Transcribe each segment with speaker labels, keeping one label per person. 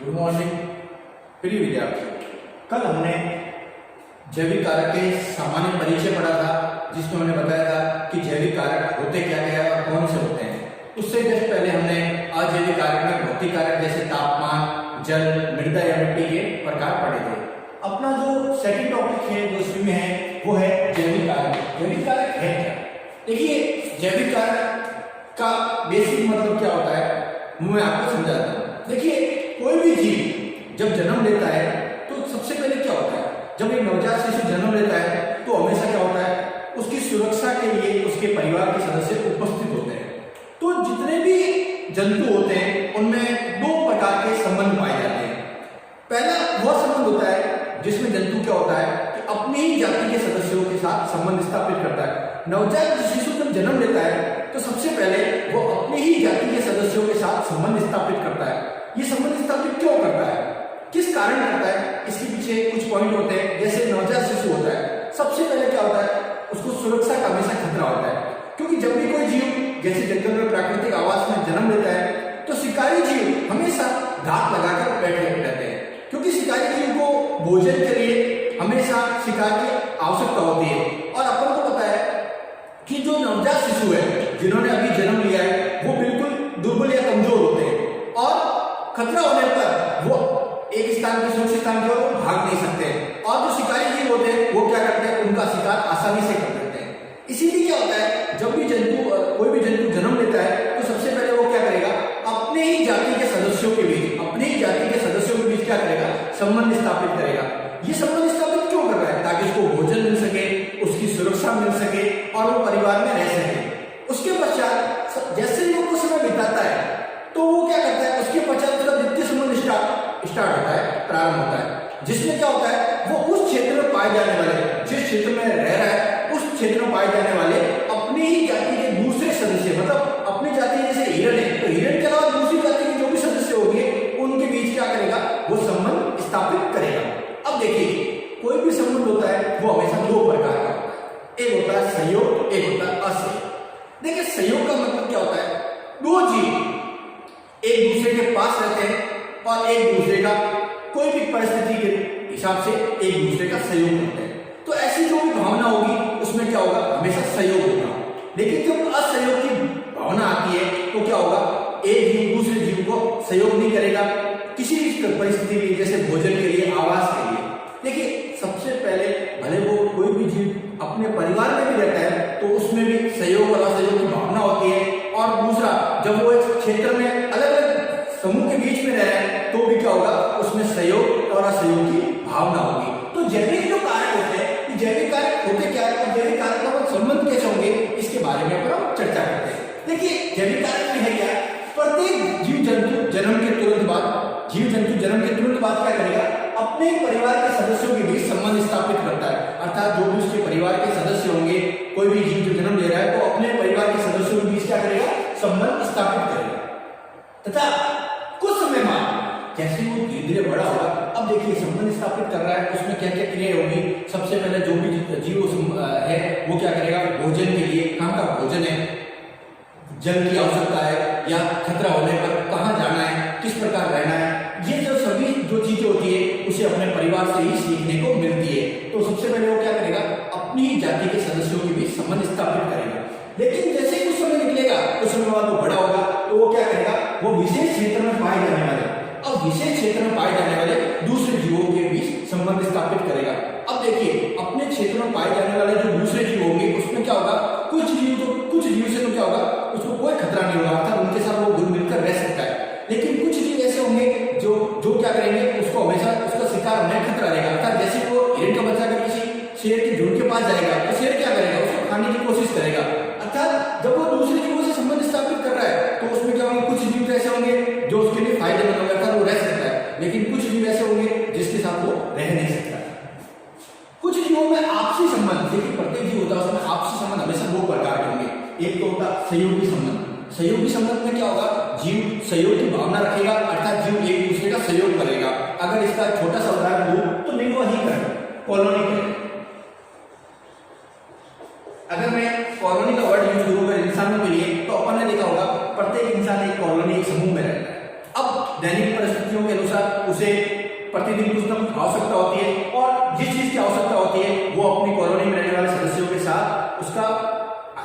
Speaker 1: Good morning प्रिय विद्यार्थियों। कल हमने जैविक कारक के सामान्य परिचय पढ़ा था, जिसमें हमने बताया था कि जैविक कारक होते क्या क्या है और कौन से होते हैं। उससे जस्ट पहले हमने अजैविक कारक में भौतिक कारक जैसे तापमान, जल, मृदा या मिट्टी के प्रकार पढ़े थे। अपना जो सेकंड टॉपिक है जो इसमें है वो है जैविक कारक। जैविक कारक है क्या? देखिए, जैविक कारक का बेसिक मतलब क्या होता है मैं आपको समझाता हूँ। देखिए, कोई भी जीव जब जन्म लेता है तो सबसे पहले क्या होता है, जब एक नवजात शिशु जन्म लेता है तो हमेशा क्या होता है, उसकी सुरक्षा के लिए उसके परिवार के सदस्य उपस्थित होते हैं। तो जितने भी जंतु होते हैं उनमें दो प्रकार के संबंध पाए जाते हैं। पहला वह संबंध होता है जिसमें जंतु क्या होता है कि अपनी ही जाति के सदस्यों के साथ संबंध स्थापित करता है। नवजात शिशु जब जन्म लेता है तो सबसे पहले वो अपनी ही जाति के सदस्यों के साथ संबंध स्थापित करता है। ये संबंध स्थापित क्यों करता है, किस कारण करता है, इसके पीछे कुछ पॉइंट होते हैं। जैसे नवजात शिशु होता है, सबसे पहले क्या होता है, उसको सुरक्षा का हमेशा खतरा होता है। क्योंकि जब भी कोई जीव जैसे जंगल में प्राकृतिक आवास में जन्म लेता है तो शिकारी जीव हमेशा घात लगाकर बैठे रहते हैं, क्योंकि शिकारी जीव को भोजन के लिए हमेशा शिकार की आवश्यकता होती है। और अपन को पता है कि जो नवजात शिशु है जिन्होंने अभी जन्म लिया है वो बिल्कुल दुर्बल या कमजोर होते हैं और खतरा होने पर वो एक स्थान से दूसरे स्थान की ओर भाग नहीं सकते। और जो शिकारी जीव होते हैं वो क्या करते हैं, उनका शिकार आसानी से कर देते हैं। इसीलिए क्या होता है, जब भी कोई भी जंतु जन्म लेता है तो सबसे पहले वो क्या करेगा, अपने ही जाति के सदस्यों के बीच क्या करेगा, संबंध स्थापित करेगा। ये संबंध स्थापित क्यों कर रहा है, ताकि उसको भोजन मिल सके, उसकी सुरक्षा मिल सके और वो परिवार में रह सके। उसके पश्चात जैसे ही वो कुछ समय बिताता है तो वो क्या करता है, उसके पश्चात उसका द्वितीय संबंध स्टार्ट होता है, प्रारंभ होता है, जिसमें क्या होता है, वो उस क्षेत्र में पाए जाने वाले, जिस क्षेत्र में रह रहा है उस क्षेत्र में पाए जाने वाले अपनी ही जाति के दूसरे सदस्य, मतलब अपनी जाति जैसे हिरण है तो हिरण के अलावा दूसरी जाति के जो भी सदस्य होंगे उनके बीच क्या करेगा, वो संबंध स्थापित करेगा। अब देखिए, कोई भी संबंध होता है वो हमेशा दो प्रकार का होता है, एक होता है सहयोग, एक होता है असहयोग। देखिए, सहयोग का मतलब क्या होता है, दो जीव एक दूसरे के पास रहते हैं और एक दूसरे का कोई भी परिस्थिति के हिसाब से एक दूसरे का सहयोग करते हैं। तो ऐसी जो भी भावना होगी उसमें क्या होगा, हमेशा सहयोग होगा। लेकिन जब असहयोग की भावना आती है तो क्या होगा, एक जीव दूसरे जीव को सहयोग नहीं करेगा किसी भी परिस्थिति के लिए, जैसे भोजन के लिए, आवास के लिए। देखिए, सबसे पहले भले वो कोई भी जीव अपने परिवार में भी रहता है तो उसमें भी सहयोग और असहयोग की भावना होती है। और दूसरा, जब वो एक क्षेत्र में अलग अलग समूह के बीच में रह रहे हैं तो भी क्या होगा, उसमें सहयोग और असहयोग की भावना होगी। तो जैविक जो कारक होते हैं, जैविक कारक होते क्या है और जैविक कारक का संबंध कैसे होंगे, इसके बारे में हम चर्चा करते हैं। देखिए, जैविक कारक में है क्या, प्रत्येक जीव जंतु जन्म के तुरंत बाद क्या करेगा, अपने परिवार के सदस्यों के बीच संबंध स्थापित करता है। अर्थात जो भी उसके परिवार के सदस्य होंगे, कोई भी जीव जो जन्म ले रहा है तो अपने परिवार के सदस्यों के बीच क्या करेगा, संबंध स्थापित करेगा। तथा कुछ समय बाद जैसे वो धीरे धीरे बड़ा होगा, अब देखिए संबंध स्थापित कर रहा है, उसमें क्या क्या क्रिया होगी। सबसे पहले जो भी जीव है वो क्या करेगा, भोजन के लिए, कहाँ का भोजन है, जल की आवश्यकता है या खतरा होने पर कहाँ जाना है, किस प्रकार रहना है, ये जो सभी जो चीजें होती है उसे अपने परिवार से ही सीखने को मिलती है। तो सबसे पहले वो क्या करेगा, अपनी ही जाति के सदस्यों के बीच संबंध स्थापित करेगा। लेकिन जैसे कुछ समय निकलेगा, कुछ समय बाद वो बड़ा होगा तो वो क्या करेगा, वो विशेष क्षेत्र में पाए जाने वाले दूसरे जीवों के बीच संबंध स्थापित करेगा। अब देखिए, अपने क्षेत्र में पाए जाने वाले जो दूसरे जीव होंगे उसमें क्या होगा, कुछ जीव से तो क्या होगा, उसको कोई खतरा नहीं होगा, अर्थात उनके साथ वो घुल मिलकर रह सकता है। लेकिन कुछ जीव ऐसे होंगे जो क्या करेंगे, उसको हमेशा उसका शिकार होने का खतरा रहेगा। अर्थात जैसे वो हिरण का बच्चा अगर किसी शेर के झुंड के पास जाएगा तो शेर क्या करेगा, उसको खाने की कोशिश करेगा। अर्थात जब वो दूसरे जीवों से संबंध स्थापित कर रहा है तो उसमें क्या होंगे, कुछ जीव ऐसे होंगे जो उसके लिए फायदेमंद होगा, अर्थात वो रह सकता है। लेकिन कुछ जीव ऐसे होंगे जिसके साथ वो रह नहीं सकता। कुछ जीवों में आपसी संबंध, देखिए प्रत्येक जीव होता है उसमें आपसी संबंध हमेशा दो प्रकार के होंगे। एक तो होता सहयोगी संबंध। सहयोगी संबंध में क्या होगा, जीव सहयोग की भावना रखेगा, अर्थात जीव एक दूसरे का सहयोग करेगा। अगर इसका छोटा सा उदाहरण दूं तो निर्वहीकरण, कॉलोनी के, अगर मैं कॉलोनी का वर्ड यूज करूं अगर इंसानों के लिए तो अपन ने देखा होगा प्रत्येक इंसान एक कॉलोनी, एक समूह में रहता है। अब दैनिक परिस्थितियों के अनुसार उसे प्रतिदिन कुछ न कुछ आवश्यकता होती है और जिस चीज की आवश्यकता होती है वो अपनी कॉलोनी में रहने वाले सदस्यों के साथ उसका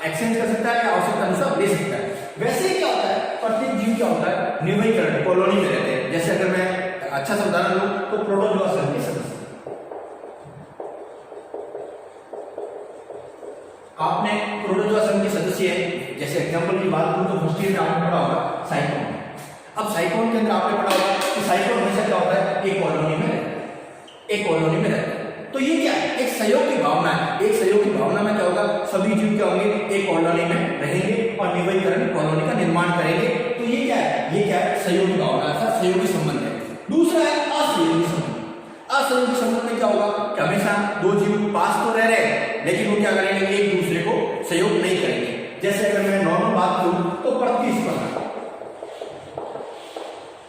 Speaker 1: एक्सचेंज कर सकता है या आवश्यकता अनुसार ले सकता है। वैसे ही क्या होता है, प्रत्येक जीव क्या होता है, निवयीकरण, कॉलोनी में रहते हैं। जैसे अगर मैं अच्छा सा उदाहरण लूं तो प्रोटोजोआ संघ के सदस्य, आपने प्रोटोजोआ संघ के सदस्य है, जैसे एग्जांपल की बात करूं तो फर्स्ट ईयर में आपने पढ़ा होगा साइक्लोन। अब साइक्लोन के अंदर आपने पढ़ा होगा कि साइक्लोन हमेशा क्या होता है, एक कॉलोनी में रहता है, एक कॉलोनी में रहता है। तो ये क्या है, एक सहयोग की भावना है। एक सहयोग की भावना में क्या होगा, सभी जीव क्या होंगे, एक कॉलोनी में रहेंगे और निवयीकरण कॉलोनी का निर्माण करेंगे। तो ये क्या है, ये क्या है, सहयोगी भावना अर्थात सहयोगी संबंध है। दूसरा है असहयोगी संबंध। असहयोगी संबंध में क्या होगा कि हमेशा दो जीव पास तो रह रहे हैं लेकिन वो क्या करेंगे, एक दूसरे को सहयोग नहीं करेंगे। जैसे अगर मैं नॉर्मल बात करूं तो प्रतिस्पर्धा,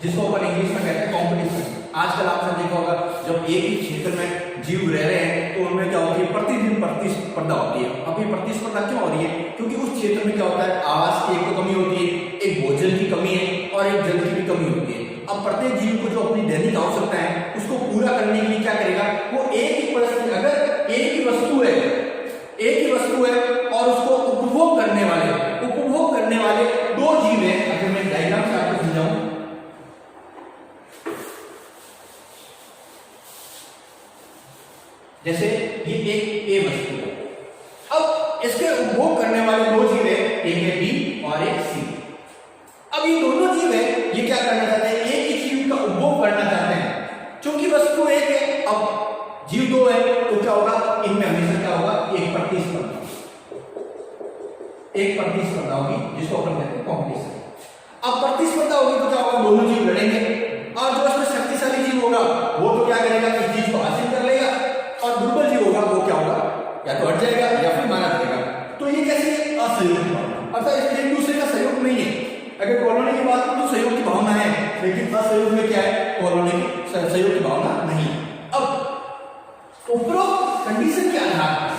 Speaker 1: जिसको अपन इंग्लिश में कहते हैं कॉम्पिटिशन। आजकल आपने देखा होगा जब एक ही क्षेत्र में जीव रह रहे हैं तो उनमें क्या होती है, प्रतिदिन प्रतिस्पर्धा होती है। अब ये प्रतिस्पर्धा क्यों हो रही है, क्योंकि उस क्षेत्र में क्या होता है, आवास की एक तो कमी होती है, एक भोजन की कमी है और एक जल की भी कमी होती है। अब प्रत्येक जीव को जो अपनी दैनिक आवश्यकता है उसको पूरा करने के लिए क्या करेगा, वो एक ही परिस्थिति, अगर एक ही वस्तु है, एक ही वस्तु है और उसको उपभोग करने वाले दो जीव है। अगर मैं डायग्राम से आपको समझाऊं, जैसे ये एक ए वस्तु है, अब इसके उपभोग करने वाले दो जीव है, एक है बी और एक सी। अब ये दोनों जीव है, ये क्या करना चाहते हैं, एक ही जीव का उपभोग करना चाहते हैं। क्योंकि वस्तु एक है, अब जीव दो है तो क्या होगा, इनमें हमेशा क्या होगा, एक प्रतिस्पर्धा होगी, जिसको अपन कहते हैं कॉम्पिटिशन। अब प्रतिस्पर्धा होगी तो क्या होगा, दोनों जीव लड़ेंगे और जो इसमें शक्तिशाली जीव होगा वो तो क्या करेगा, इस चीज को हासिल कर लेगा और दुर्बल जीव होगा वो क्या होगा, या तो हट जाएगा या फिर मारा जाएगा। तो ये कैसे असहयोग भावना, अर्थात एक दूसरे का सहयोग नहीं है। अगर कॉलोनी की बात करूं तो सहयोग की भावना है, लेकिन असहयोग में क्या है, कॉलोनी की सहयोग की भावना नहीं। अब उपरोक्त कंडीशन के आधार पर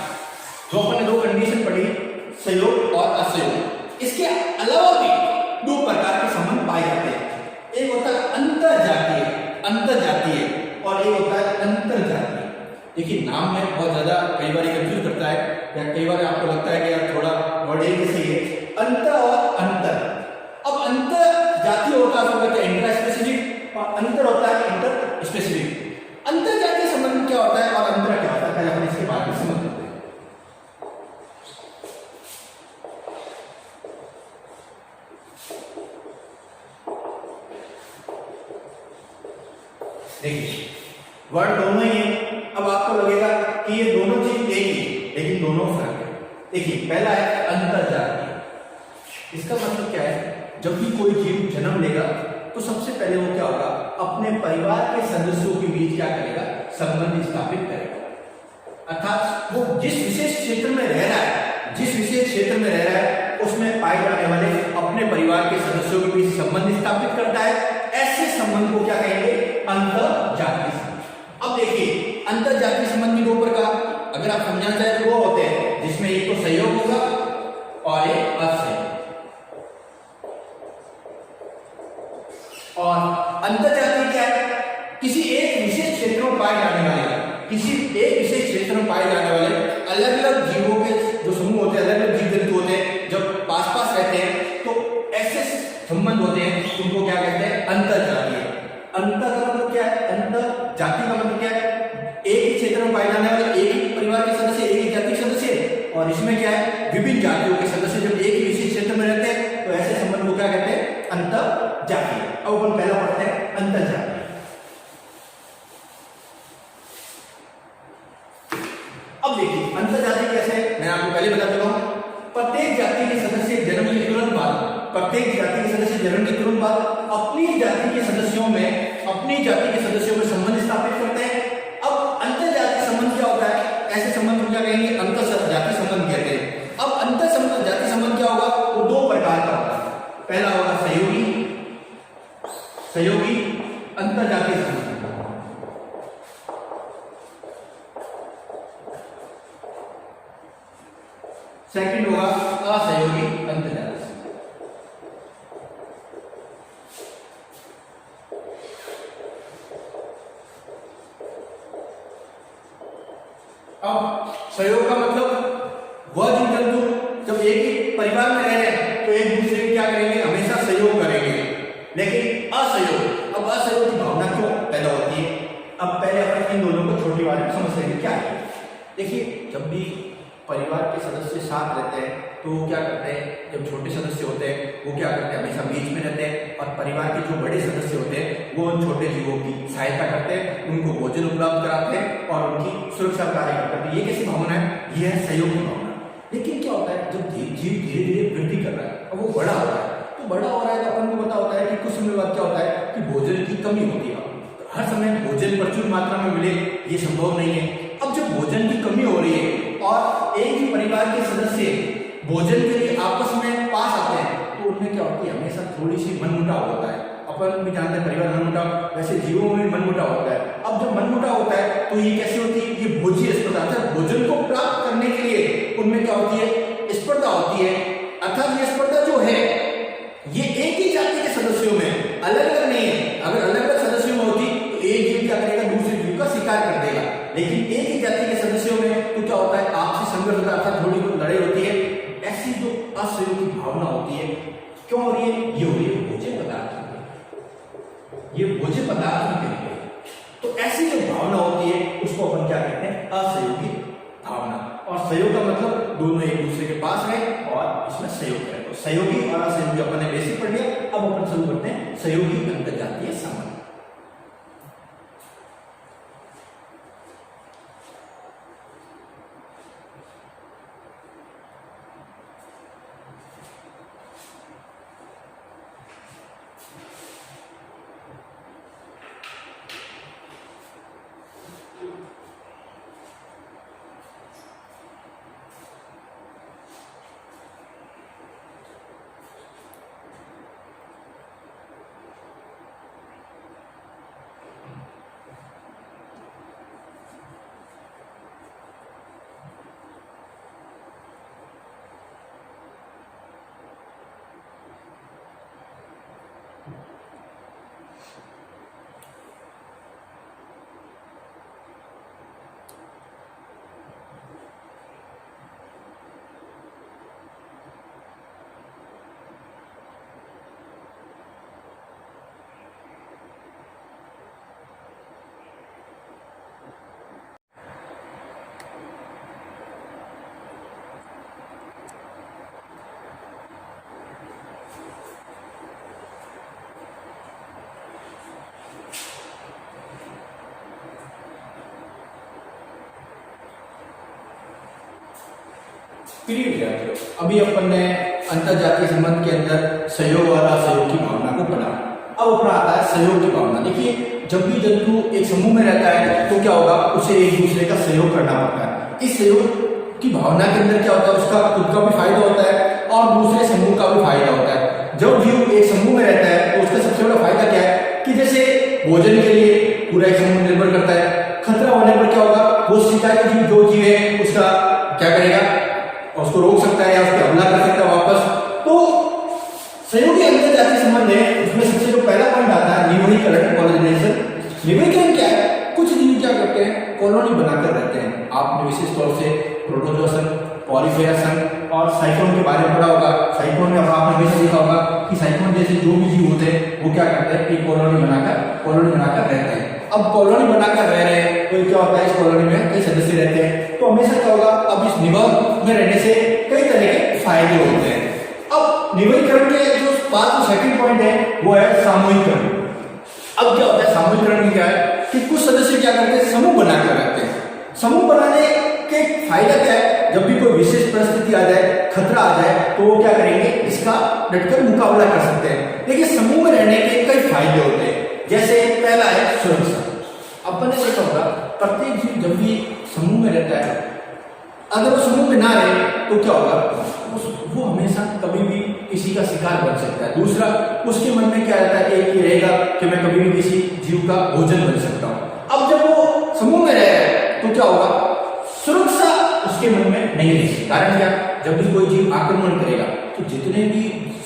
Speaker 1: जो अपन ने दो कंडीशन पढ़ी, सहयोग और असहयोग, इसके अलावा भी दो प्रकार के संबंध पाए जाते हैं। एक होता है अंतरजातीय और एक होता है अंतरजातीय। देखिए नाम में बहुत ज्यादा कई बार कंफ्यूज करता है या कई बार आपको लगता है कि यार थोड़ा वर्ड एक जैसे ही है, अंतर और अंतर। अब अंतर जातीय होता है उसको कहते हैं इंट्रा स्पेसिफिक और अंतर होता है इंटर स्पेसिफिक। अंतर जातीय संबंध क्या होता है और अंतर क्या होता है, पहले अपन इसके बारे में समझ लेते हैं। देखिए वर्ड दोनों ही है। अब आपको लगेगा कि ये दोनों चीज एक ही लेकिन दोनों फर्क है। देखिए पहला है अंतरजातीय। इसका मतलब क्या है, जब भी कोई जीव जन्म लेगा तो सबसे पहले वो क्या होगा, अपने परिवार के सदस्यों के बीच क्या करेगा, संबंध स्थापित करेगा। अर्थात वो जिस विशेष क्षेत्र में रह रहा है उसमें पाए जाने वाले अपने परिवार के सदस्यों के बीच संबंध स्थापित करता है। ऐसे संबंध को क्या कहेंगे, अंतरजातीय संबंध। अब देखिए अंतरजातीय संबंध भी दो प्रकार, अगर आप समझना चाहे तो वो होते हैं जिसमें एक तो सहयोग होगा और एक असहयोग। और अंतरजातीय क्या है, किसी एक विशेष क्षेत्र में पाए जाने वाले अलग अलग जीवों के जो समूह होते हैं, अलग अलग जीव जंतु होते हैं, जब पास पास रहते हैं तो ऐसे संबंध होते हैं, उनको क्या कहते हैं, अंतरजातीय। अंतर का मतलब क्या है, अंतर जाति का मतलब क्या है, एक ही क्षेत्र में पाए जाने वाले एक ही परिवार के सदस्य, एक ही जाति के सदस्य। और इसमें क्या है, विभिन्न जातियों के सदस्य जब एक ही विशेष क्षेत्र में रहते हैं तो ऐसे संबंध को क्या कहते हैं, अंतरजातीय। अब अपन पहला पढ़ते हैं अंतरजातीय। अब देखिए अंतरजातीय कैसे है, मैं आपको पहले बता चुका हूं। प्रत्येक जाति के सदस्य जन्म के तुरंत बाद अपनी जाति के सदस्यों में संबंध स्थापित करते हैं। अब अंतरजातीय संबंध क्या होता है, ऐसे संबंध को क्या कहेंगे, अंतरजातीय संबंध कहते हैं। अब अंतरजातीय संबंध क्या होगा, वो दो प्रकार का होगा। पहला होगा सहयोगी अंतरजातीय संबंध। सेकंड होगा असहयोगी अंतरजातीय संबंध। जब एक ही परिवार में रह रहे हैं तो एक दूसरे की क्या करेंगे, हमेशा सहयोग करेंगे। लेकिन असहयोग, अब असहयोग की भावना क्यों पैदा होती है? अब पहले अपन इन दोनों को छोटी बात में समझ लेंगे क्या है। देखिए, जब भी परिवार के सदस्य साथ रहते हैं तो क्या करते हैं, जब छोटे सदस्य होते हैं वो क्या करते हैं, हमेशा बीच में रहते हैं और परिवार के जो बड़े सदस्य होते हैं वो उन छोटे जीवों की सहायता करते हैं, उनको भोजन उपलब्ध कराते हैं और उनकी सुरक्षा कार्य करते हैं। ये कैसी भावना है? ये है सहयोग की भावना। लेकिन क्या होता है, जब जीव धीरे धीरे वृद्धि कर रहा है और वो बड़ा हो रहा है, तो बड़ा हो रहा है तो अपन को पता होता है कि कुछ समय बाद क्या होता है कि भोजन की कमी होती है। हर समय भोजन प्रचुर मात्रा में मिले ये संभव नहीं है। अब जब भोजन की कमी हो रही है और एक ही परिवार के सदस्य भोजन के लिए आपस में पास आते हैं तो उनमें क्या होती है, हमेशा थोड़ी सी मनमुटाव होता है। अपन भी जानते हैं परिवार मनमुटाव, वैसे जीवों में मनमुटाव होता है। अब जब मनमुटाव होता है तो ये कैसे होती है, ये भोज्य स्पर्धा, अर्थात भोजन को प्राप्त करने के लिए उनमें क्या होती है, स्पर्धा होती है। अर्थात ये स्पर्धा जो है ये एक ही जाति के सदस्यों में, अलग अलग नहीं है। अगर अलग अलग सदस्यों में होती तो एक जीव क्या करेगा, दूसरे जीव का शिकार कर देगा। लेकिन एक ही जाति के सदस्यों में तो क्या होता है, आपसी संघर्ष होता है, अर्थात थोड़ी बहुत लड़ाई होती है। ऐसी जो असहयोग की भावना होती है क्यों हो रही है? ये हो रही है भोज्य पदार्थ, ये भोज्य पदार्थ के लिए। तो ऐसी जो भावना होती है उसको अपन क्या कहते हैं, असहयोगी भावना। और सहयोग का मतलब दोनों एक दूसरे के पास रहे और इसमें सहयोग करें। तो सहयोगी और असहयोगी अपन ने बेसिक पढ़ लिया। अब अपन शुरू करते हैं सहयोगी अंतरजातीय संबंध। प्रिय विद्यार्थियों, अभी अपन ने अंतरजातीय संबंध के अंदर सहयोग और असहयोग की भावना को पढ़ा। अब अपना आता है सहयोग की भावना। देखिए, जब भी जंतु एक समूह में रहता है तो क्या होगा, उसे एक दूसरे का सहयोग करना पड़ता है। इस सहयोग की भावना के अंदर क्या होता है, उसका खुद का भी फायदा होता है और दूसरे समूह का भी फायदा होता है। जब जीव एक समूह में रहता है तो उसका सबसे बड़ा फायदा क्या है कि जैसे भोजन के लिए पूरा एक समूह निर्भर करता है। खतरा होने पर क्या होगा, वो शिकारी जीव जो जीव है उसका क्या करेगा, उसको रोक सकता है या उस पर हमला कर सकता है वापस। तो सहयोगी अंतरजातीय संबंध है, उसमें सबसे जो पहला पॉइंट आता है निवहीकरण, कॉलोनाइजेशन। निवहीकरण क्या है, कुछ जीव क्या करते हैं, कॉलोनी बनाकर रहते हैं। आपने विशेष तौर से प्रोटोजोसन, पॉलीफेरासन और साइक्लोन के बारे में पढ़ा होगा। साइक्लोन में आपने हमेशा देखा होगा कि साइक्लोन जैसे जो भी जीव होते हैं वो क्या करते हैं, एक कॉलोनी बनाकर रहते हैं। अब कॉलोनी बनाकर रह रहे हैं तो क्या होता है, इस कॉलोनी में कई सदस्य रहते हैं तो हमेशा क्या होगा, अब इस निवह में रहने से कई तरह के फायदे होते हैं। अब निवहीकरण के जो सेकंड पॉइंट है वो है सामूहिकरण। अब क्या होता है सामूहिकरण में, क्या है कि कुछ सदस्य क्या करते हैं, समूह बनाकर रखते हैं। समूह बनाने के फायदा क्या है, जब भी कोई विशेष परिस्थिति आ जाए, खतरा आ जाए तो वो क्या करेंगे, इसका डटकर मुकाबला कर सकते हैं। देखिए, समूह में रहने के कई फायदे होते हैं। जैसे पहला है सुरक्षा। अपन ने देखा होगा प्रत्येक जीव जब भी समूह में रहता है, अगर वो समूह में ना रहे तो क्या होगा, वो हमेशा कभी भी किसी का शिकार बन सकता है। दूसरा, उसके मन में क्या रहता है, एक ये रहेगा कि मैं कभी भी किसी जीव का भोजन बन सकता हूं। अब जब वो समूह में रहे तो क्या होगा, सुरक्षा उसके मन में नहीं रहेगी। कारण क्या, जब भी कोई जीव आक्रमण करेगा तो जितने भी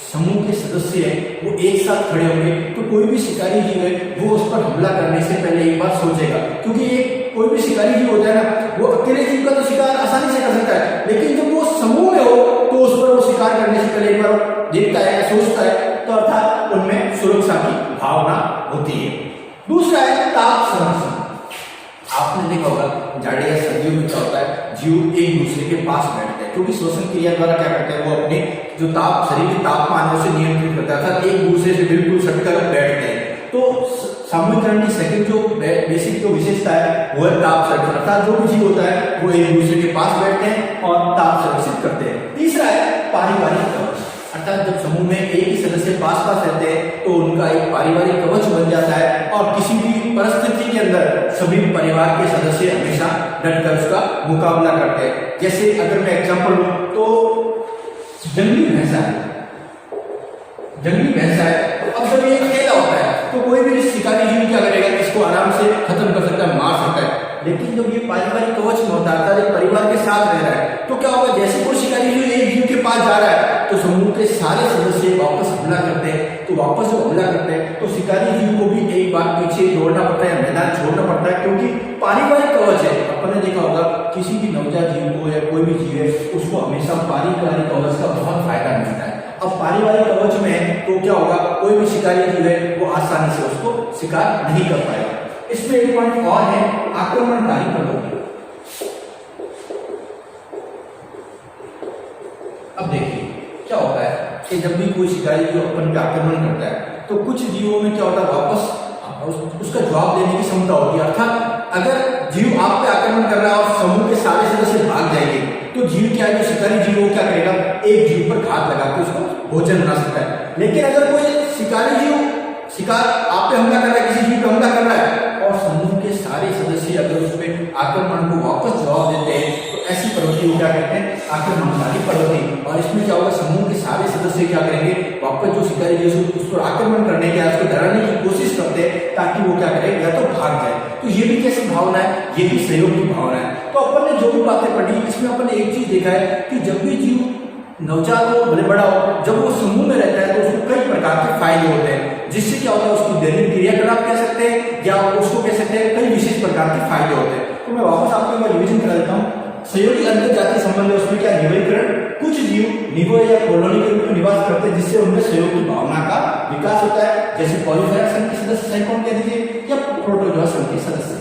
Speaker 1: समूह के सदस्य हैं वो एक साथ खड़े होंगे, तो कोई भी शिकारी जीव है वो उस पर हमला करने से पहले एक बार सोचेगा। क्योंकि एक कोई भी शिकारी जीव होता है ना, वो अकेले जीव का तो शिकार आसानी से कर सकता है, लेकिन जब वो समूह में हो तो उस पर करने से पहले एक बार देखता है या सोचता है, तो अर्थात उनमें सुरक्षा की भावना होती है। दूसरा है ताप संरक्षण। आपने देखा होगा जाड़े या सर्दियों में क्या होता है, जीव एक दूसरे के पास बैठते हैं, क्योंकि श्वसन क्रिया द्वारा क्या करते हैं, वो अपने जो ताप शरीर के तापमान से नियंत्रित करता है, अर्थात एक दूसरे से बिल्कुल सटकर बैठते हैं। तो सामूहिकरण की सेकंड जो बेसिक जो विशेषता है वो है ताप संरक्षण, अर्थात जो भी जीव होता है वो एक दूसरे के पास बैठते हैं और ताप संरक्षित करते हैं। तीसरा है पारिवारिक कवच, अर्थात जब समूह में एक ही सदस्य पास पास रहते हैं तो उनका एक पारिवारिक कवच बन जाता है और किसी भी परिस्थिति के अंदर सभी परिवार के सदस्य हमेशा डटकर उसका मुकाबला करते हैं। जैसे अगर मैं एग्जांपल लूं तो जंगली भैंसा है, अब जब ये अकेला होता है तो कोई भी शिकारी जीव क्या करेगा, इसको आराम से खत्म कर सकता है, मार सकता है। लेकिन जब ये पारिवारिक कवच में होता है, एक परिवार के साथ रह रहा है, तो क्या होगा, जैसे कोई शिकारी जीव एक जीव के पास जा रहा है तो समूह के सारे सदस्य वापस हमला करते हैं। तो वापस जब हमला करते हैं तो शिकारी जीव को भी एक बार पीछे दौड़ना पड़ता है, मैदान छोड़ना पड़ता है, क्योंकि पारिवारिक कवच है। अपन ने देखा होगा किसी भी नवजात जीव को या कोई भी जीव है उसको हमेशा पारिवारिक कवच का बहुत फायदा मिलता है। अब पारिवारिक कवच में तो क्या होगा, कोई भी शिकारी जीव है वो आसानी से उसको शिकार नहीं कर पाएगा। इसमें एक पॉइंट और है, आक्रमणकारी प्रवृत्ति। अब देखिए क्या होता है कि जब भी कोई शिकारी जीव अपन पे आक्रमण करता है तो कुछ जीवों में क्या होता है, वापस उसका जवाब देने की क्षमता होती है। अर्थात अगर जीव आप पे आक्रमण कर रहा है और समूह के सारे सदस्य भाग जाएंगे तो जीव क्या है, शिकारी जीव वो क्या करेगा, एक जीव पर घात लगा के उसको भोजन बना सकता है। लेकिन अगर कोई शिकारी जीव शिकार आप पे हमला कर रहा है, किसी जीव पे हमला कर रहा है और समूह के सारे सदस्य अगर उस पे आक्रमण को वापस जवाब देते हैं तो ऐसी प्रवृत्ति को क्या कहते हैं, आक्रमणकारी प्रवृत्ति। और इसमें क्या होगा, समूह के सारे सदस्य क्या करेंगे, वापस जो शिकारी जीव उस पर आक्रमण करने के उसको डराने की कोशिश करते हैं ताकि वो क्या करे, या तो भाग जाए। तो ये भी कैसी भावना है, ये भी सहयोग की भावना है। तो अपन ने जो भी बातें पढ़ी इसमें अपन ने एक चीज देखा है कि जब भी जीव नवजात हो भले बड़ा हो, जब वो समूह में रहता है तो उसको कई प्रकार के फायदे होते हैं, जिससे क्या होता है, उसकी दैनिक क्रियाकलाप कह सकते हैं या उसको कह सकते हैं कई विशेष प्रकार के फायदे होते हैं। तो मैं वापस आपको रिविजन करा देता हूँ। सहयोगी अंतर जातीय संबंध है, उसमें क्या निवयीकरण, कुछ जीव निवय या कॉलोनी के रूप में निवास करते हैं जिससे उनमें सहयोग की भावना का विकास होता है, जैसे पॉलीफेरा संघ के सदस्य साइकोन कह दीजिए या प्रोटोजोआ संघ के सदस्य।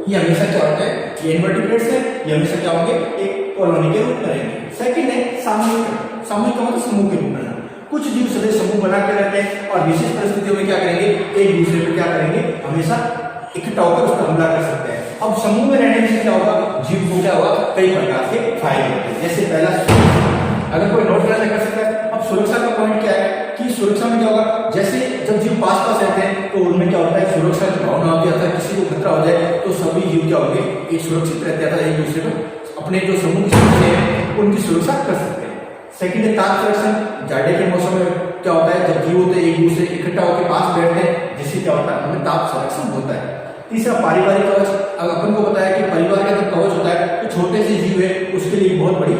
Speaker 1: ये हमेशा क्या होता है, ये इनवर्टिब्रेट्स है, ये हमेशा क्या होंगे, एक कॉलोनी के रूप में रहेंगे। सेकंड है सामूहिक, सामूहिक का मतलब समूह के रूप में। कुछ जीव सदस्य समूह बना के रहते हैं और विशेष परिस्थितियों में क्या करेंगे, एक दूसरे पर क्या करेंगे, हमेशा इकट्ठा होकर उस पर हमला कर सकते हैं। अब समूह में रहने से क्या होगा, जीव को क्या होगा, कई प्रकार के फायदे होते हैं। जैसे पहला, अगर कोई नोट करना कर सकता है। अब सुरक्षा का पॉइंट क्या है कि सुरक्षा में क्या होगा, जैसे जब जीव पास पास रहते हैं तो उनमें क्या होता है, सुरक्षा की भावना होती है। किसी को खतरा हो जाए तो सभी जीव क्या होंगे, एक सुरक्षित रहते हैं, एक दूसरे को अपने जो समूह के सदस्य हैं उनकी सुरक्षा कर सकते हैं। सेकंड है ताप संरक्षण। जाड़े के मौसम में क्या होता है, जब जीव होते हैं एक दूसरे इकट्ठा होकर पास बैठते हैं, जिससे क्या होता है, हमें ताप संरक्षण होता है। तीसरा पारिवारिक कवच। अब अपन को बताया कि परिवार का जब कवच होता है तो छोटे से जीव है उसके लिए बहुत बड़ी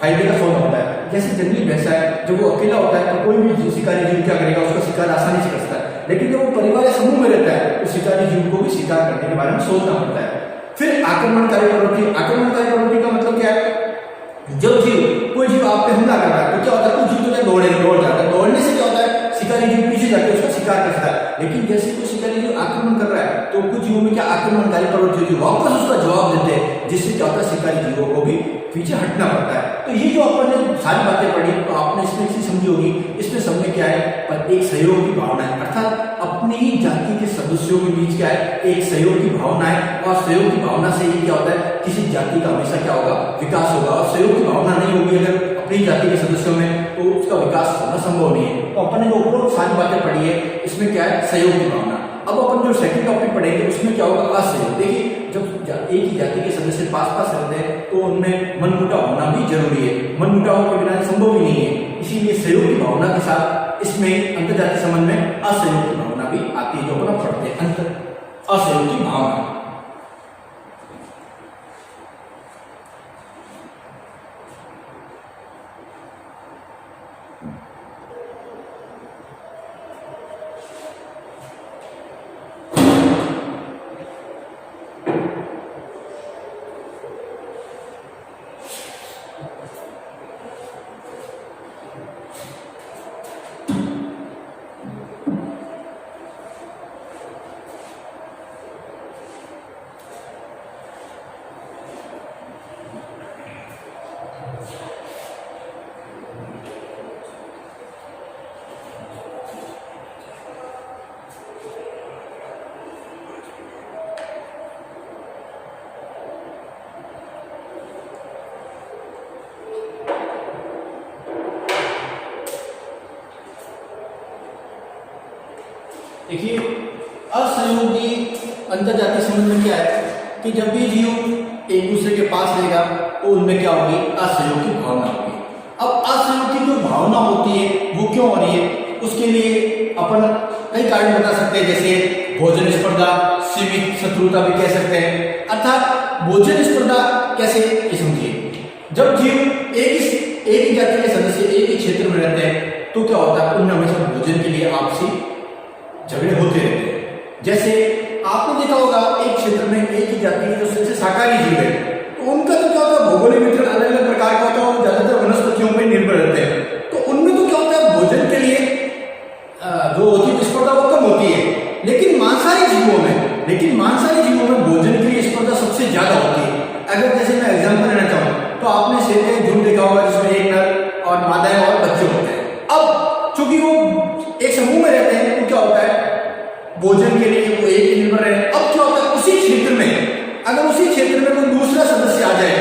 Speaker 1: फायदे का सौदा होता है। जैसे जंगली भैंसा है, जब वो अकेला होता है तो कोई भी शिकारी जीव क्या करेगा, उसका शिकार आसानी से कर सकता है। लेकिन जब वो परिवार या समूह में रहता है तो शिकारी जीव को भी शिकार करने के बारे में सोचना पड़ता है। फिर आक्रमणकारी प्रवृत्ति। आक्रमणकारी प्रवृत्ति का मतलब क्या है, जब जीव कोई जीव आप पे हमला कर रहा है तो क्या होता है, कुछ जीव तो दौड़ जाता है। दौड़ने से क्या होता है, शिकारी जीव पीछे जाके उसका शिकार करता है। लेकिन जैसे कोई शिकारी जीव आक्रमण कर रहा है तो कुछ जीवों में क्या आक्रमणकारी प्रवृत्ति होती है, वापस उसका जवाब देते हैं, जिससे क्या होता है, शिकारी जीवों को भी पीछे हटना पड़ता है। तो ये जो अपन ने सारी बातें पढ़ी तो आपने इसमें चीज समझी होगी, इसमें सब में क्या है, पर एक सहयोग की भावना है, अर्थात अपनी ही जाति के सदस्यों के बीच क्या है, एक सहयोग की भावना है। और सहयोग की भावना से ही क्या होता है, किसी जाति का हमेशा क्या होगा, विकास होगा। और सहयोग की भावना नहीं होगी अगर अपनी जाति के सदस्यों में, तो उसका विकास होना संभव नहीं है। तो अपन ने जो उपरोक्त सारी बातें पढ़ी है इसमें क्या है, सहयोग की भावना। अब अपन जो सेकंड टॉपिक पढ़ेंगे उसमें क्या होगा, असहयोग। देखिए जब एक ही जाति के सदस्य पास पास रहते हैं तो उनमें मनमुटाव होना भी जरूरी है, मनमुटाव के बिना संभव ही नहीं है। इसीलिए सहयोग की भावना के साथ इसमें अंतरजातीय संबंध में असहयोग की भावना भी आती है, जो अपन पढ़ते हैं, असहयोग की भावना। देखिए, असहयोगी अंतरजातीय संबंध में क्या है कि जब भी जीव एक दूसरे के पास रहेगा तो उनमें क्या होगी, असहयोग की भावना होगी। अब असहयोग की जो भावना होती है वो क्यों हो रही है, उसके लिए अपन कई कारण बता सकते हैं, जैसे भोजन स्पर्धा, सीमित शत्रुता भी कह सकते हैं। अर्थात भोजन स्पर्धा कैसे, ये समझिए, जब जीव एक ही जाति के सदस्य एक ही क्षेत्र में रहते हैं तो क्या होता है, उनमें हमेशा भोजन के लिए आपसी झगड़े होते रहते हैं। जैसे आपने देखा होगा एक क्षेत्र में एक ही जाति के जो सबसे शाकाहारी जीव है तो उनका तो क्या होता है, भौगोलिक वितरण अलग अलग प्रकार का होता है, वो ज्यादातर वनस्पतियों पर निर्भर रहते हैं। तो उनमें तो क्या होता है, भोजन के लिए जो होती है स्पर्धा वो कम होती है। लेकिन मांसाहारी जीवों में भोजन के लिए स्पर्धा सबसे ज्यादा होती है। अगर जैसे मैं एग्जाम्पल लेना चाहूँ तो आपने शेर का झुंड देखा होगा जिसमें एक नर और मादाएं और बच्चे होते हैं। अब चूंकि वो एक समूह में रहते हैं तो क्या होता है, भोजन के लिए वो एक ही निर्भर है। अब क्या होता है, उसी क्षेत्र में कोई दूसरा सदस्य आ जाए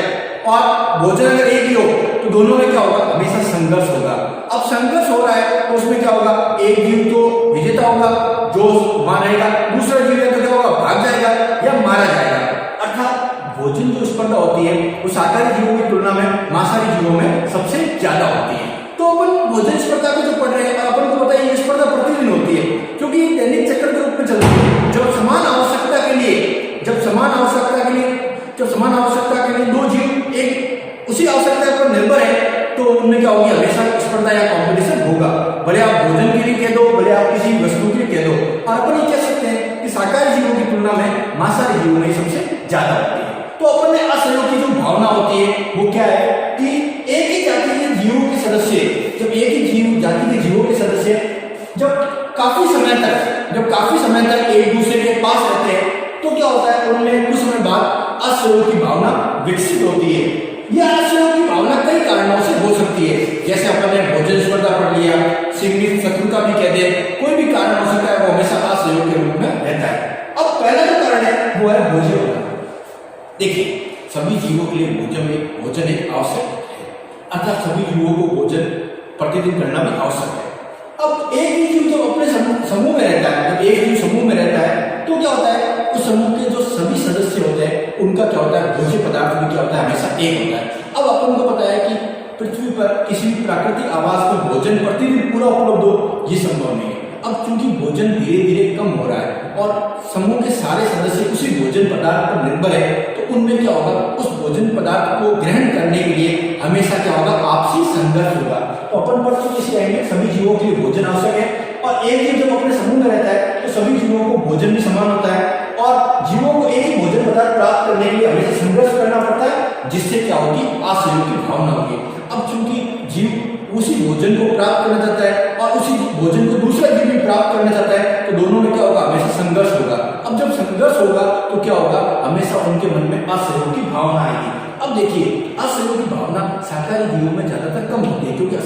Speaker 1: और भोजन अगर एक ही हो तो दोनों में क्या होगा, हमेशा संघर्ष होगा। अब संघर्ष हो रहा है तो उसमें क्या होगा, एक जीव तो विजेता होगा, जो मारेगा, दूसरा जीव है तो क्या होगा, भाग जाएगा या मारा जाएगा। अर्थात भोजन जो स्पर्धा होती है वो शाकाहारी जीवों की तुलना में मांसाहारी जीवों में सबसे ज्यादा होती है। तो अपन भोजन स्पर्धा को जो पढ़ रहे हैं, अपन को पता है ये स्पर्धा प्रतिदिन होती है क्योंकि दैनिक चक्र के रूप में चलती है। जब समान आवश्यकता के लिए दो जीव एक उसी आवश्यकता पर निर्भर है तो उनमें क्या होगी, हमेशा स्पर्धा या कंपटीशन होगा। भले आप भोजन के लिए कह दो, भले आप किसी वस्तु के लिए कह दो। और अपन ये कह सकते हैं कि शाकाहारी जीवों की तुलना में मांसाहारी जीवों में सबसे ज्यादा होती है। तो अपन में असहयोग की जो भावना होती है वो क्या है कि एक ही जाति के जीवों के सदस्य, जब एक ही जाति के जीवों के सदस्य जब काफी समय तक एक दूसरे के पास रहते हैं तो क्या होता है, उनमें कुछ समय बाद असहयोग की भावना विकसित होती है। यह असहयोग की भावना कई कारणों से हो सकती है, जैसे अपन ने भोजन स्पर्धा पढ़ लिया, सीमित शत्रुता भी कह दे, कोई भी कारण हो सकता है, वो हमेशा असहयोग के रूप में रहता है। अब पहला जो कारण है वो है भोजन। देखिए, सभी जीवों के लिए भोजन एक आवश्यक है, अर्थात सभी जीवों को भोजन प्रतिदिन करना भी आवश्यक है। अब एक ही जीव जब अपने समूह में रहता है, जब एक जीव समूह में रहता है तो क्या होता है, उस समूह के जो सभी सदस्य होते हैं उनका क्या होता है, भोज्य पदार्थ भी क्या होता है, हमेशा एक होता है। अब अपन को पता है कि पृथ्वी पर किसी भी प्राकृतिक आवास में भोजन प्रतिदिन पूरा उपलब्ध हो, ये संभव नहीं है। अब चूंकि भोजन धीरे धीरे कम हो रहा है और समूह के सारे सदस्य उसी भोजन पदार्थ पर निर्भर है तो उनमें क्या होगा, उस भोजन पदार्थ को ग्रहण करने के लिए हमेशा क्या होगा, आपसी संघर्ष होगा। तो अपन पर तो इसी आएंगे, सभी जीवों के लिए भोजन आवश्यक है और एक जीव जब अपने समूह में रहता है तो सभी जीवों को भोजन भी समान होता है और जीवों को एक ही भोजन पदार्थ प्राप्त करने के लिए हमेशा संघर्ष करना पड़ता है, जिससे क्या होगी, असहयोग की भावना होगी। अब चूंकि जीव उसी भोजन को प्राप्त करना चाहता है और उसी भोजन को दूसरा जीव भी प्राप्त करना चाहता है तो दोनों में क्या होगा, हमेशा संघर्ष होगा। अब जब संघर्ष होगा तो क्या होगा, हमेशा उनके मन में असहयोग की भावना आएगी। अब देखिए, असहयोग की भावना शाकाहारी जीवों में ज्यादातर कम होती है क्योंकि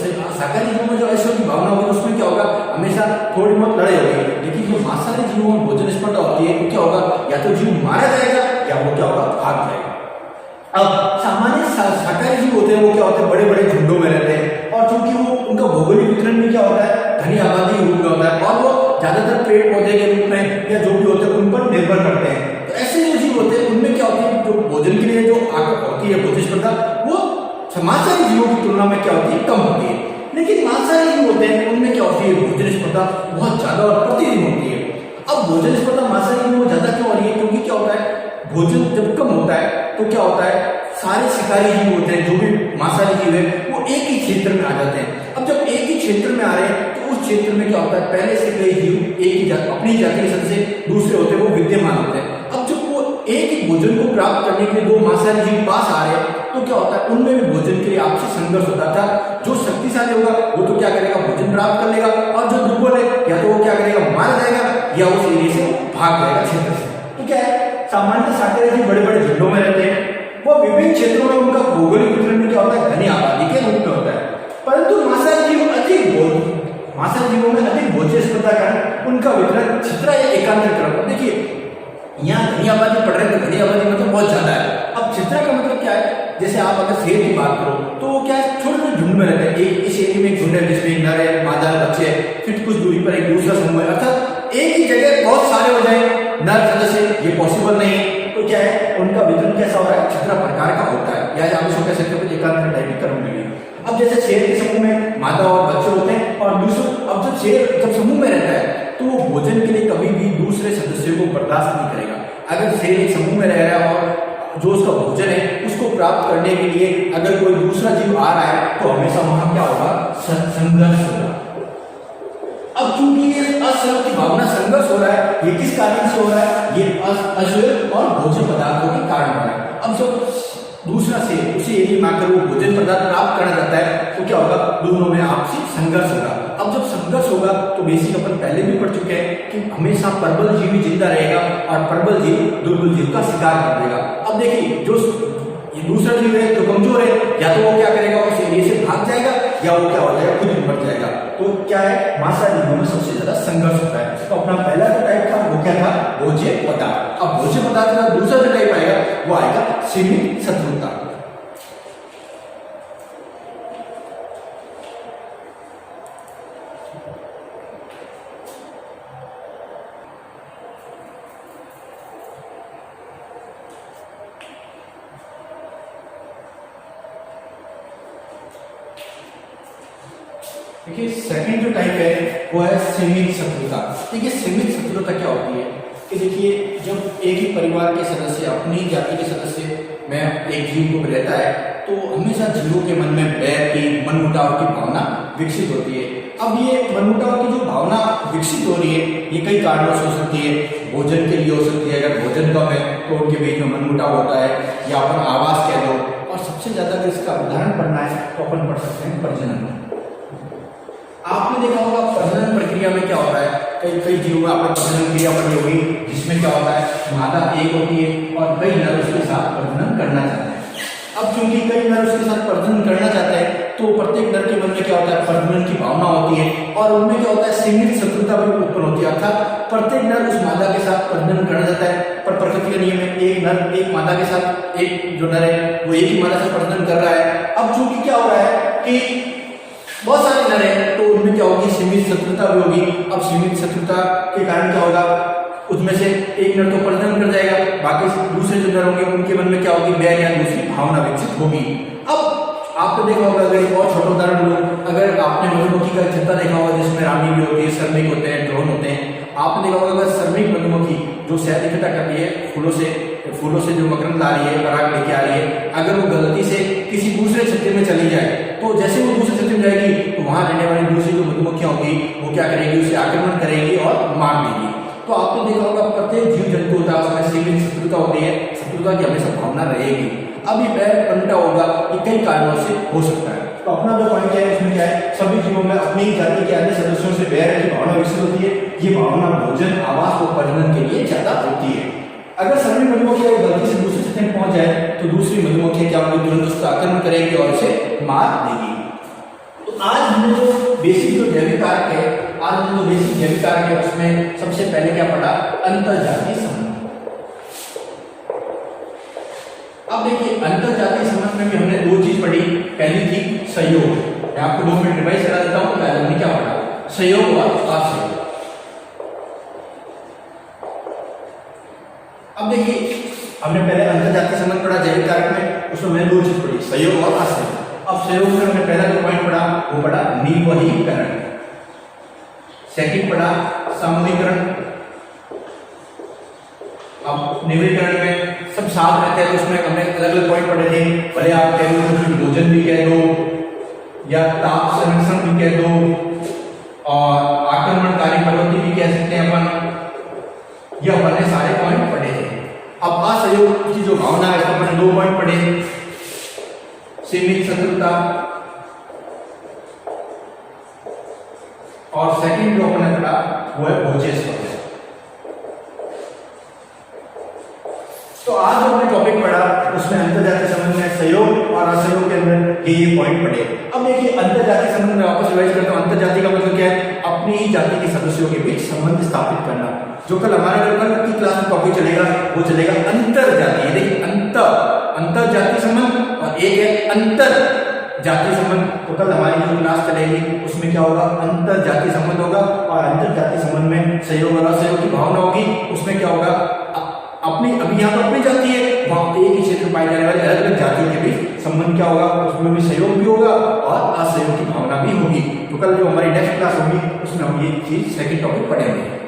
Speaker 1: शाकाहारी जीवों में जो असहयोग की भावना होगी उसमें क्या होगा, हमेशा थोड़ी बहुत लड़ाई होगी। लेकिन जो मांसाहारी जीवों में भोजन स्पर्धा होती है तो क्या होगा, या तो जीव मारा जाएगा या वो क्या होगा, भाग जाएगा। अब सामान्य शाकाहारी जीव होते हैं वो क्या होते हैं, बड़े बड़े झुंडों में रहते हैं और चूंकि वो उनका भौगोलिक वितरण भी क्या होता है, घनी आबादी के रूप में होता है और वो ज्यादातर पेड़ पौधे के रूप में या जो भी होते हैं उन पर निर्भर करते हैं। तो ऐसे जो जीव होते हैं उनमें क्या होती है, जो भोजन के लिए जो होती है भोजन स्पर्धा, वो मांसाहारी जीवों की तुलना में क्या होती है, कम होती है। लेकिन मांसाहारी जीव होते हैं उनमें क्या होती है, भोजन स्पर्धा बहुत ज्यादा और प्रतिदिन होती है। अब भोजन स्पर्धा मांसाहारी जीवों में ज्यादा क्यों हो रही है, क्योंकि क्या होता है, भोजन जब कम होता है तो क्या होता है, सारे शिकारी जीव होते हैं, जो भी मांसाहारी जीव है वो एक ही क्षेत्र में आ जाते हैं। अब जब एक ही क्षेत्र में आ रहे हैं तो उस क्षेत्र में क्या होता है, पहले से कई जीव एक ही अपनी जाति के सबसे दूसरे होते हैं वो विद्यमान होते हैं। अब जब वो एक ही भोजन को प्राप्त करने के लिए दो मांसाहारी जीव पास आ रहे हैं तो क्या होता है, उनमें भी भोजन के लिए आपसी संघर्ष होता था। जो शक्तिशाली होगा वो तो क्या करेगा, भोजन प्राप्त कर लेगा और जो दुर्बल है या तो वो क्या करेगा, मारा जाएगा या उस एरिया से भाग जाएगा क्षेत्र से। तो क्या है, सामान्य शाकाहारी जीव बड़े बड़े झुंडों में रहते हैं, वो विभिन्न क्षेत्रों में उनका भौगोलिक वितरण भी क्या होता है, घनी आबादी के रूप में होता है। परंतु मांसाहारी जीवों में अधिक भोज्य स्पर्धा का उनका वितरण छितरा या एकांतरीकरण। देखिए, यहाँ घनी आबादी पढ़ रहे हैं तो घनी आबादी मतलब बहुत ज्यादा है। अब छितरा का मतलब क्या है, जैसे आप अगर शेर की बात करो तो वो क्या है, छोटे छोटे झुंड में रहते हैं। एक इस एरिया में एक झुंड है जिसमें नर है, मादा है, बच्चे है, फिर कुछ दूरी पर एक दूसरा समूह है, अर्थात एक ही जगह बहुत सारे हो जाए नर सदस्य, ये पॉसिबल नहीं है। तो क्या है, उनका वितरण कैसा हो रहा है, छत्र प्रकार का होता है, या आप इसको कह सकते हो एकांतर टाइप क्रम में। अब जैसे शेर के समूह में मादा और बच्चे होते हैं, और दूसरे अब जब शेर जब समूह में रहता है तो वो भोजन के लिए कभी भी दूसरे सदस्यों को बर्दाश्त नहीं करेगा। अगर शेर एक समूह में रह रहा है और जो उसका भोजन है उसको प्राप्त करने के लिए अगर कोई दूसरा जीव आ रहा है तो हमेशा वहां क्या होगा, संघर्ष होगा। अब चूंकि ये असहयोग की भावना, संघर्ष हो रहा है, ये किस कारण से हो रहा है, ये असहयोग और भोज्य पदार्थों के कारण हो रहा है। अब जब दूसरा से उसे एरिया में आकर वो भोजन पदार्थ प्राप्त करना चाहता है तो क्या होगा, दोनों में आपसी संघर्ष होगा। अब जब संघर्ष होगा तो बेसिक अपन पहले भी पढ़ चुके हैं कि हमेशा प्रबल जीव ही जिंदा रहेगा और प्रबल जीव दुर्बल जीव का शिकार कर देगा। अब देखिए जो ये दूसरा जीव है जो कमजोर है, या तो वो क्या करेगा, उस एरिया से भाग जाएगा, या वो क्या हो जाएगा, खुद ही मर जाएगा। तो क्या है, मांसाहारी जीवों में सबसे ज्यादा संघर्ष होता है। तो अपना पहला जो टाइप था वो क्या था, भोज्य पदार्थ। अब भोज्य पदार्थ का दूसरा जो टाइप आएगा वो आएगा सीमित शत्रुता। देखिए सेकंड जो टाइप है वो है सीमित शत्रुता। देखिए सीमित शत्रुता क्या होती है कि देखिए जब एक ही परिवार के सदस्य, अपनी जाति के सदस्य में एक जीव को रहता है तो हमेशा जीवों के मन में बैर की, मनमुटाव की भावना विकसित होती है। अब ये मनमुटाव की जो भावना विकसित हो रही है ये कई कारणों से हो सकती है। भोजन के लिए हो सकती है, अगर भोजन कम है तो उनके बीच में मनमुटाव होता है, या अपन आवास कह दो। और सबसे ज्यादा अगर इसका उदाहरण पढ़ना है तो अपन पढ़ सकते हैं प्रजनन। आपने देखा होगा प्रजनन प्रक्रिया में क्या होता है, कई जीवों में आपने प्रजनन क्रिया पढ़ी होगी जिसमें क्या होता है, मादा एक होती है और कई नर उसके साथ प्रजनन करना चाहते हैं। अब चूंकि कई नर उसके साथ प्रजनन करना चाहते हैं तो प्रत्येक नर के मन में क्या होता है, प्रजनन की भावना होती है, और उनमें क्या होता है, सीमित शत्रुता भी उत्पन्न होती है। अर्थात प्रत्येक नर उस मादा के साथ प्रजनन करना चाहता है, पर प्रकृति का नियम है एक नर एक मादा के साथ, एक जो नर है वो एक ही मादा से प्रजनन कर रहा है। अब चूंकि क्या हो रहा है कि बहुत सारे नर हैं तो उनमें क्या होगी, सीमित शत्रुता भी होगी। अब सीमित शत्रुता के कारण क्या होगा, उसमें से एक नर तो प्रजनन कर जाएगा, बाकी दूसरे जो नर होंगे उनके मन में क्या होगी, बैर या दूसरी भावना विकसित होगी। अब आपने देखा होगा, अगर एक और छोटा उदाहरण लो, अगर आपने मधुमक्खी का छत्ता देखा होगा जिसमें रानी भी होती है, श्रमिक होते हैं, ड्रोन होते हैं। आपने देखा होगा अगर श्रमिक मधुमक्खी जो शहद इकट्ठा करती है फूलों से जो मकरंद ला रही है, पराग लेके आ रही है, अगर वो गलती से किसी दूसरे छत्ते में चली जाए तो जैसे वो दूसरे छत्ते में जाएगी तो वहां रहने वाली दूसरी जो मधुमक्खियां होगी वो क्या करेगी, उसे आक्रमण करेगी और मार देगी। तो आपने देखा होगा प्रत्येक जीव जंतु होता है उसमें सीमित शत्रुता होती है, शत्रुता की हमेशा भावना रहेगी। अब ये बैर पलटा होगा, ये कई कारणों से हो सकता है। तो अपना जो पॉइंट है इसमें क्या है, सभी जीवों में अपनी जाति के अन्य सदस्यों से बैर की भावना विकसित होती है। ये भावना भोजन, आवास और प्रजनन के लिए ज्यादा होती है। अगर सभी मधुमक्खियां गलती से दूसरे छत्ते में पहुंच जाए तो दूसरी मधुमक्खियां क्या होंगी, तुरंत उसका आक्रमण करेगी और उसे मार देगी। तो आज हमने जो बेसिक जो जैविक कारक है, आज हमने जो बेसिक जैविक कारक है उसमें सबसे पहले क्या पढ़ा, अंतरजातीय संबंध। अब देखिए अंतरजातीय संबंध में भी हमने दो चीज पढ़ी। पहली थी सहयोग, मैं आपको 2 मिनट रिवाइज करा देता हूं। पहले हमने क्या पढ़ा, सहयोग और असहयोग। अब देखिए हमने पहले अंतरजातीय संबंध पढ़ा जैविक कारक में, उसमें मैंने दो चीज पढ़ी, सहयोग और असहयोग। अब सहयोग में हमने पहला जो पॉइंट पढ़ा वो पढ़ा निवहीकरण, सेकंड पढ़ा समूहीकरण। अब निवहीकरण में सब साथ रहते हैं तो उसमें हमने अलग अलग पॉइंट पढ़े थे, भले आप कह दो भोजन भी कह दो या ताप संरक्षण भी कह दो और आक्रमणकारी प्रवृत्ति भी कह सकते हैं अपन, ये हमने सारे पॉइंट पढ़े थे। अब असहयोग की जो भावना है उसमें हमने 2 पॉइंट पढ़े, सीमित शत्रुता और सेकंड जो अपने पढ़ा वो है भोज्य स्पर्श। तो आज जो हमने टॉपिक पढ़ा उसमें अंतरजातीय संबंध में सहयोग और असहयोग के अंदर ये पॉइंट पढ़े। अब देखिए अंतरजातीय संबंध में वापस रिवाइज करता हूं। अंतरजातीय का मतलब क्या है, अपनी ही जाति के सदस्यों के बीच संबंध स्थापित करना। जो कल हमारे कल की क्लास में टॉपिक चलेगा वो चलेगा अंतरजातीय। देखिए अंतरजातीय संबंध और एक है अंतर जातीय संबंध, तो कल हमारी जो क्लास चलेगी उसमें क्या होगा, अंतर जातीय संबंध होगा, और अंतर जातीय संबंध में सहयोग और असहयोग की भावना होगी। उसमें क्या होगा, अपनी अभी यहाँ तो अपनी जाति है, वहां एक ही क्षेत्र में पाई जाने वाली अलग अलग जातियों के बीच संबंध क्या होगा, उसमें भी सहयोग भी होगा और असहयोग की भावना भी होगी। तो कल जो हमारी नेक्स्ट क्लास होगी उसमें हम ये चीज सेकंड टॉपिक पढ़ेंगे।